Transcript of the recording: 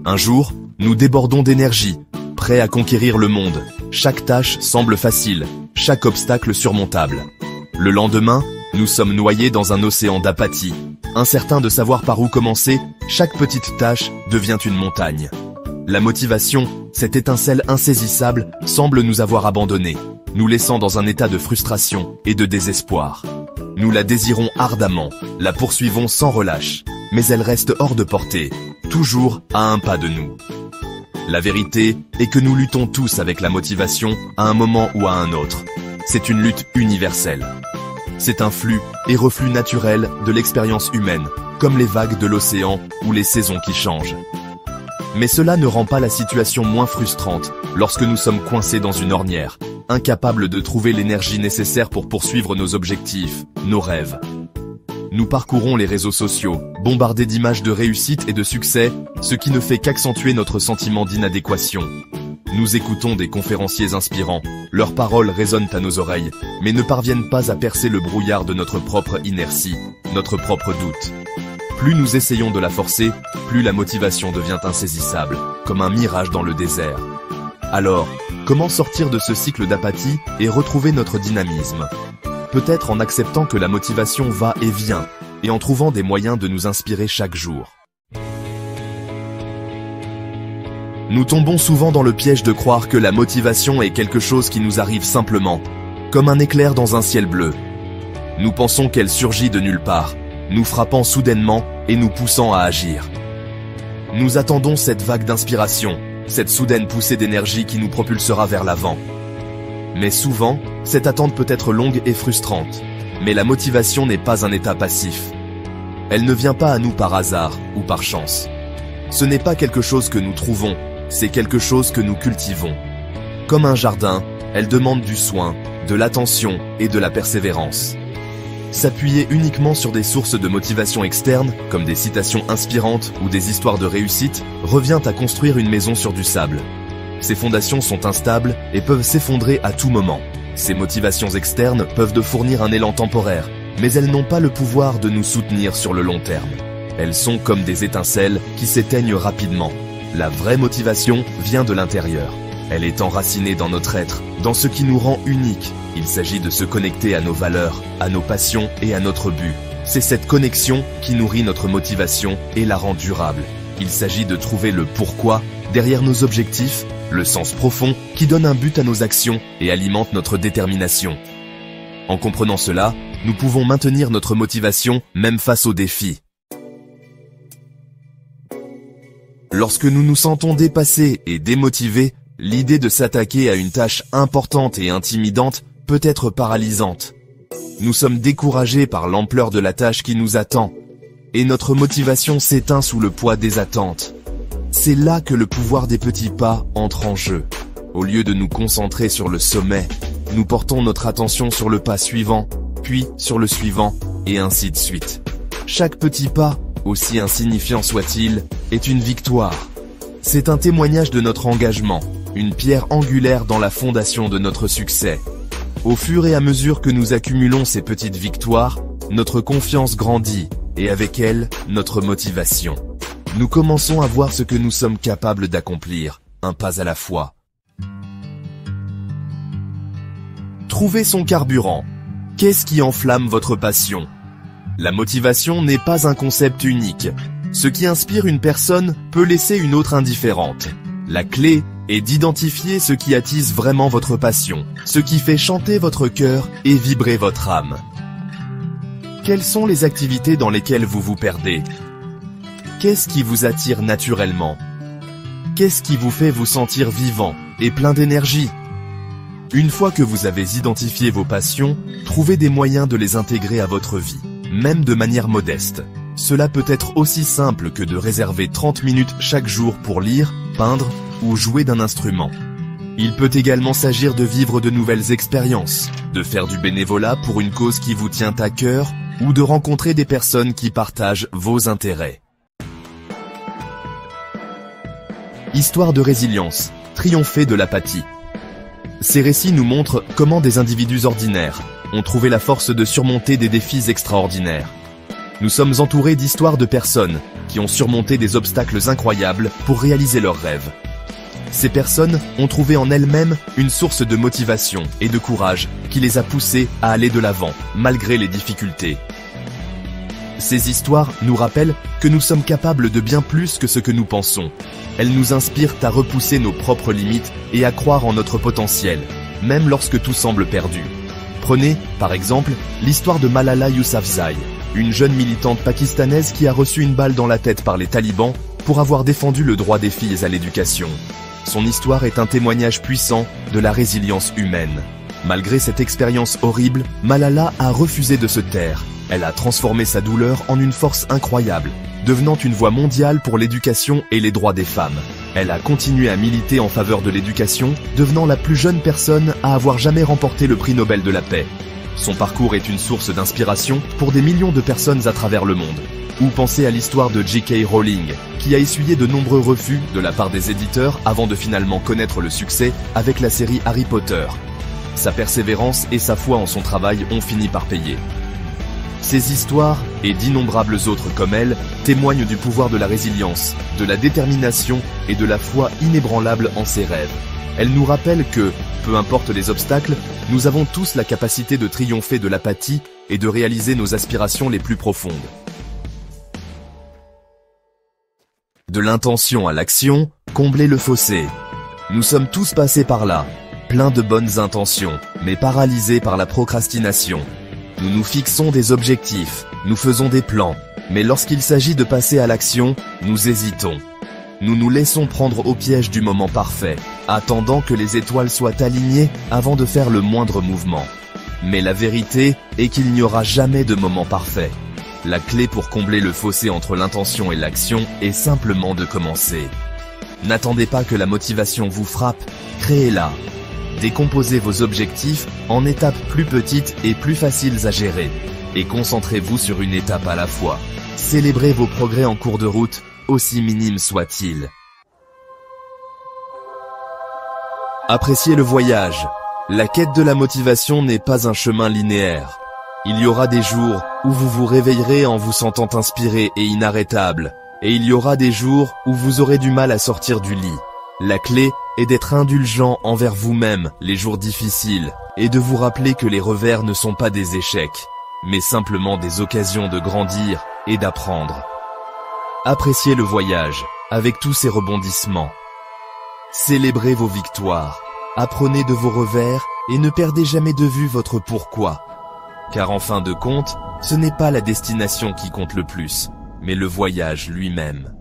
Un jour, nous débordons d'énergie, prêts à conquérir le monde. Chaque tâche semble facile, chaque obstacle surmontable. Le lendemain, nous sommes noyés dans un océan d'apathie. Incertains de savoir par où commencer, chaque petite tâche devient une montagne. La motivation, cette étincelle insaisissable, semble nous avoir abandonnés, nous laissant dans un état de frustration et de désespoir. Nous la désirons ardemment, la poursuivons sans relâche, mais elle reste hors de portée, toujours à un pas de nous. La vérité est que nous luttons tous avec la motivation à un moment ou à un autre. C'est une lutte universelle. C'est un flux et reflux naturel de l'expérience humaine, comme les vagues de l'océan ou les saisons qui changent. Mais cela ne rend pas la situation moins frustrante lorsque nous sommes coincés dans une ornière, incapables de trouver l'énergie nécessaire pour poursuivre nos objectifs, nos rêves. Nous parcourons les réseaux sociaux, bombardés d'images de réussite et de succès, ce qui ne fait qu'accentuer notre sentiment d'inadéquation. Nous écoutons des conférenciers inspirants, leurs paroles résonnent à nos oreilles, mais ne parviennent pas à percer le brouillard de notre propre inertie, notre propre doute. Plus nous essayons de la forcer, plus la motivation devient insaisissable, comme un mirage dans le désert. Alors, comment sortir de ce cycle d'apathie et retrouver notre dynamisme ? Peut-être en acceptant que la motivation va et vient, et en trouvant des moyens de nous inspirer chaque jour. Nous tombons souvent dans le piège de croire que la motivation est quelque chose qui nous arrive simplement, comme un éclair dans un ciel bleu. Nous pensons qu'elle surgit de nulle part, nous frappant soudainement et nous poussant à agir. Nous attendons cette vague d'inspiration, cette soudaine poussée d'énergie qui nous propulsera vers l'avant. Mais souvent, cette attente peut être longue et frustrante. Mais la motivation n'est pas un état passif. Elle ne vient pas à nous par hasard ou par chance. Ce n'est pas quelque chose que nous trouvons, c'est quelque chose que nous cultivons. Comme un jardin, elle demande du soin, de l'attention et de la persévérance. S'appuyer uniquement sur des sources de motivation externes, comme des citations inspirantes ou des histoires de réussite, revient à construire une maison sur du sable. Ces fondations sont instables et peuvent s'effondrer à tout moment. Ces motivations externes peuvent de fournir un élan temporaire, mais elles n'ont pas le pouvoir de nous soutenir sur le long terme. Elles sont comme des étincelles qui s'éteignent rapidement. La vraie motivation vient de l'intérieur. Elle est enracinée dans notre être, dans ce qui nous rend uniques. Il s'agit de se connecter à nos valeurs, à nos passions et à notre but. C'est cette connexion qui nourrit notre motivation et la rend durable. Il s'agit de trouver le pourquoi derrière nos objectifs, le sens profond qui donne un but à nos actions et alimente notre détermination. En comprenant cela, nous pouvons maintenir notre motivation même face aux défis. Lorsque nous nous sentons dépassés et démotivés, l'idée de s'attaquer à une tâche importante et intimidante peut être paralysante. Nous sommes découragés par l'ampleur de la tâche qui nous attend, et notre motivation s'éteint sous le poids des attentes. C'est là que le pouvoir des petits pas entre en jeu. Au lieu de nous concentrer sur le sommet, nous portons notre attention sur le pas suivant, puis sur le suivant, et ainsi de suite. Chaque petit pas, aussi insignifiant soit-il, est une victoire. C'est un témoignage de notre engagement, une pierre angulaire dans la fondation de notre succès. Au fur et à mesure que nous accumulons ces petites victoires, notre confiance grandit, et avec elle, notre motivation. Nous commençons à voir ce que nous sommes capables d'accomplir, un pas à la fois. Trouvez son carburant. Qu'est-ce qui enflamme votre passion ? La motivation n'est pas un concept unique. Ce qui inspire une personne peut laisser une autre indifférente. La clé est d'identifier ce qui attise vraiment votre passion, ce qui fait chanter votre cœur et vibrer votre âme. Quelles sont les activités dans lesquelles vous vous perdez ? Qu'est-ce qui vous attire naturellement ? Qu'est-ce qui vous fait vous sentir vivant et plein d'énergie ? Une fois que vous avez identifié vos passions, trouvez des moyens de les intégrer à votre vie, même de manière modeste. Cela peut être aussi simple que de réserver 30 minutes chaque jour pour lire, peindre ou jouer d'un instrument. Il peut également s'agir de vivre de nouvelles expériences, de faire du bénévolat pour une cause qui vous tient à cœur ou de rencontrer des personnes qui partagent vos intérêts. Histoire de résilience, triompher de l'apathie. Ces récits nous montrent comment des individus ordinaires ont trouvé la force de surmonter des défis extraordinaires. Nous sommes entourés d'histoires de personnes qui ont surmonté des obstacles incroyables pour réaliser leurs rêves. Ces personnes ont trouvé en elles-mêmes une source de motivation et de courage qui les a poussées à aller de l'avant, malgré les difficultés. Ces histoires nous rappellent que nous sommes capables de bien plus que ce que nous pensons. Elles nous inspirent à repousser nos propres limites et à croire en notre potentiel, même lorsque tout semble perdu. Prenez, par exemple, l'histoire de Malala Yousafzai, une jeune militante pakistanaise qui a reçu une balle dans la tête par les talibans pour avoir défendu le droit des filles à l'éducation. Son histoire est un témoignage puissant de la résilience humaine. Malgré cette expérience horrible, Malala a refusé de se taire. Elle a transformé sa douleur en une force incroyable, devenant une voix mondiale pour l'éducation et les droits des femmes. Elle a continué à militer en faveur de l'éducation, devenant la plus jeune personne à avoir jamais remporté le prix Nobel de la paix. Son parcours est une source d'inspiration pour des millions de personnes à travers le monde. Ou pensez à l'histoire de J.K. Rowling, qui a essuyé de nombreux refus de la part des éditeurs avant de finalement connaître le succès avec la série Harry Potter. Sa persévérance et sa foi en son travail ont fini par payer. Ces histoires, et d'innombrables autres comme elles, témoignent du pouvoir de la résilience, de la détermination et de la foi inébranlable en ses rêves. Elles nous rappellent que, peu importe les obstacles, nous avons tous la capacité de triompher de l'apathie et de réaliser nos aspirations les plus profondes. De l'intention à l'action, combler le fossé. Nous sommes tous passés par là, pleins de bonnes intentions, mais paralysés par la procrastination. Nous nous fixons des objectifs, nous faisons des plans, mais lorsqu'il s'agit de passer à l'action, nous hésitons. Nous nous laissons prendre au piège du moment parfait, attendant que les étoiles soient alignées avant de faire le moindre mouvement. Mais la vérité est qu'il n'y aura jamais de moment parfait. La clé pour combler le fossé entre l'intention et l'action est simplement de commencer. N'attendez pas que la motivation vous frappe, créez-la. Décomposez vos objectifs en étapes plus petites et plus faciles à gérer. Et concentrez-vous sur une étape à la fois. Célébrez vos progrès en cours de route, aussi minimes soient-ils. Appréciez le voyage. La quête de la motivation n'est pas un chemin linéaire. Il y aura des jours où vous vous réveillerez en vous sentant inspiré et inarrêtable. Et il y aura des jours où vous aurez du mal à sortir du lit. La clé est d'être indulgent envers vous-même les jours difficiles et de vous rappeler que les revers ne sont pas des échecs, mais simplement des occasions de grandir et d'apprendre. Appréciez le voyage avec tous ses rebondissements. Célébrez vos victoires, apprenez de vos revers et ne perdez jamais de vue votre pourquoi. Car en fin de compte, ce n'est pas la destination qui compte le plus, mais le voyage lui-même.